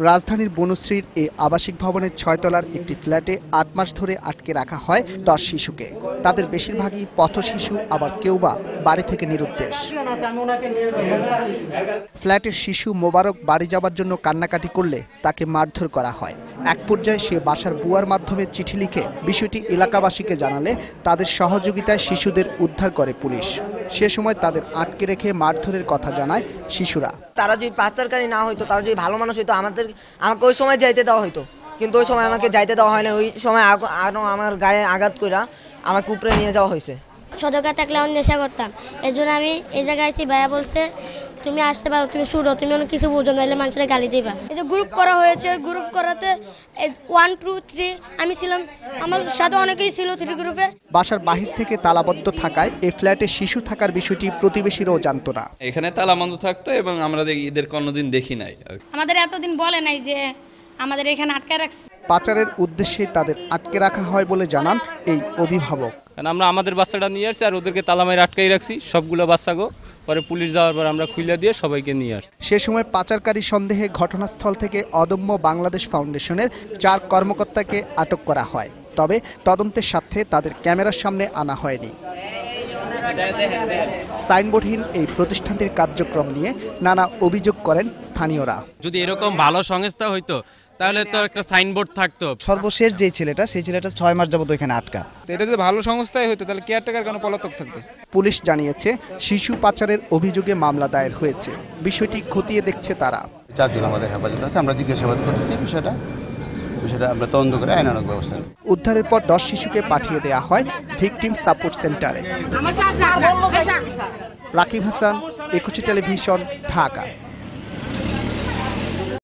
রাজধানীর বনশ্রীর এই আবাসিক ভবনের ৬ তলার একটি ফ্ল্যাটে ৮ মাস ধরে আটকে রাখা হয় ১০ শিশুকে। তাদের বেশিরভাগই পথশিশু, আবার কেউ বা বাড়ি থেকে নিরুদ্দেশ। ফ্ল্যাটের শিশু মোবারক বাড়ি যাবার জন্য কান্নাকাটি করলে তাকে মারধর করা হয়। এক পর্যায়ে সে বাসার বুয়ার মাধ্যমে চিঠি লিখে বিষয়টি এলাকাবাসীকে জানালে তাদের সহযোগিতায় শিশুদের উদ্ধার করে পুলিশ। সে সময় তাদের আটকে রেখে মারধরের কথা জানায় শিশুরা। তারা যদি পাচারকারী না হইতো, তারা যদি ভালো মানুষ হইতো, আমাকে ওই সময় যাইতে দেওয়া হইতো, কিন্তু ওই সময় আমাকে যাইতে দেওয়া হয় না। ওই সময় আরো আমার গায়ে আঘাত কইরা আমাকে উপরে নিয়ে যাওয়া হয়েছে। সদকা থাকলে আমি নেশা করতাম, এর জন্য আমি এই জায়গায় এসে ভাইয়া বলছে তুমি আসতে পারো, তুমি শুরু, তুমি অনেক কিছু বুঝো, নাহলে মানুষের গালি দিবা। এই যে গ্রুপ করা হয়েছে, গ্রুপ করাতে 1, 2, 3 আমি ছিলাম, আমার সাথে অনেকেই ছিল 3 গ্রুপে। বাসার বাহির থেকে তালাবদ্ধ থাকায় এই ফ্ল্যাটে শিশু থাকার বিষয়টি প্রতিবেশীরাও জানতো না। এখানে তালা বন্ধ থাকতো এবং আমরা এদের কোনোদিন দেখি নাই। আমাদের এতদিন বলে নাই যে আমাদের এখানে আটকে রাখছে। পাচারের উদ্দেশ্যে তাদের আটকে রাখা হয় বলে জানান এই অভিভাবক। আমরা আমাদের বাচ্চাটা নিয়ে আসছি আর ওদেরকে তালা মেরে আটকাই রাখছি, সবগুলো বাচ্চাগো। পরে পুলিশ যাওয়ার পর আমরা খুলে দিয়ে সবাইকে নিয়ে আসি। সে সময় পাচারকারী সন্দেহে ঘটনাস্থল থেকে অদম্য বাংলাদেশ ফাউন্ডেশনের 4 কর্মকর্তাকে আটক করা হয়। তবে তদন্তের স্বার্থে তাদের ক্যামেরার সামনে আনা হয়নি। সাইনবোর্ডহীন এই প্রতিষ্ঠানটির কার্যক্রম নিয়ে নানা অভিযোগ করেন স্থানীয়রা। যদি এরকম ভালো সংস্থা হইতো তাহলে তো একটা সাইনবোর্ড থাকতো। সর্বশেষ যে ছেলেটা, সেই ছেলেটা 6 মাস যাবত ওইখানে আটকা। এটা যদি ভালো সংস্থাই হইতো তাহলে কেয়ারটেকার কেন পলাতক থাকবে? পুলিশ জানিয়েছে শিশু পাচারের অভিযোগে মামলা দায়ের হয়েছে। বিষয়টি খতিয়ে দেখছে তারা। 4 জন আমাদের হেফাজতে আছে, আমরা জিজ্ঞাসাবাদ করতেছি বিষয়টা আমরা তদন্ত করে আইনানুগ ব্যবস্থা নেব। উদ্ধারের পর 10 শিশুকে পাঠিয়ে দেওয়া হয় ভিকটিম সাপোর্ট সেন্টারে। রাকিব হাসান, একুশে টেলিভিশন, ঢাকা।